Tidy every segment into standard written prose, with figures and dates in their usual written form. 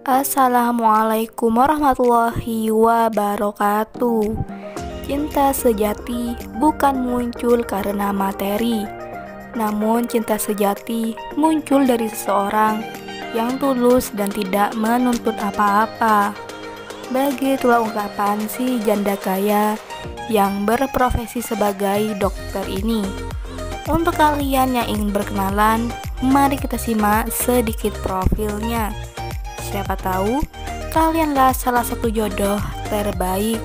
Assalamualaikum warahmatullahi wabarakatuh. Cinta sejati bukan muncul karena materi, namun cinta sejati muncul dari seseorang yang tulus dan tidak menuntut apa-apa. Begitulah ungkapan si janda kaya yang berprofesi sebagai dokter ini. Untuk kalian yang ingin berkenalan, mari kita simak sedikit profilnya. Siapa tahu kalianlah salah satu jodoh terbaik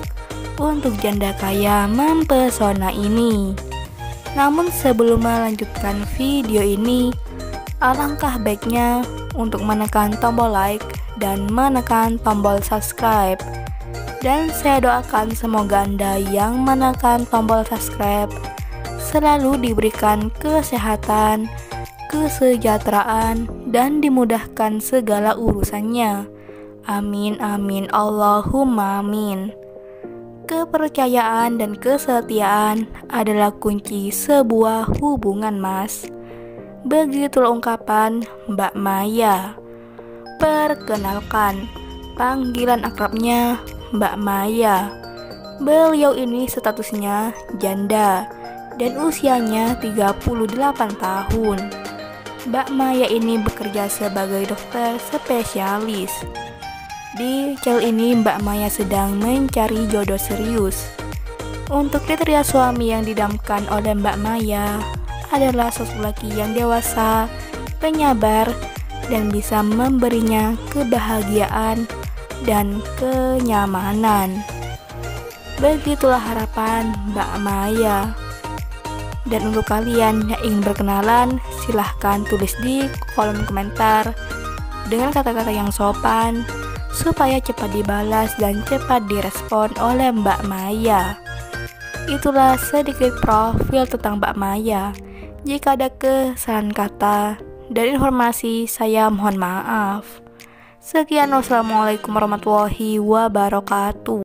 untuk janda kaya mempesona ini. Namun sebelum melanjutkan video ini, alangkah baiknya untuk menekan tombol like dan menekan tombol subscribe. Dan saya doakan semoga Anda yang menekan tombol subscribe selalu diberikan kesehatan, kesejahteraan, dan dimudahkan segala urusannya. Amin amin Allahumma amin. Kepercayaan dan kesetiaan adalah kunci sebuah hubungan, Mas. Begitulah ungkapan Mbak Maya. Perkenalkan, panggilan akrabnya Mbak Maya. Beliau ini statusnya janda dan usianya 38 tahun. Mbak Maya ini bekerja sebagai dokter spesialis. Di channel ini Mbak Maya sedang mencari jodoh serius. Untuk kriteria suami yang didamkan oleh Mbak Maya adalah sosok laki yang dewasa, penyabar, dan bisa memberinya kebahagiaan dan kenyamanan. Begitulah harapan Mbak Maya. Dan untuk kalian yang ingin berkenalan, silahkan tulis di kolom komentar dengan kata-kata yang sopan supaya cepat dibalas dan cepat direspon oleh Mbak Maya. Itulah sedikit profil tentang Mbak Maya. Jika ada kesalahan kata dan informasi, saya mohon maaf. Sekian, wassalamualaikum warahmatullahi wabarakatuh.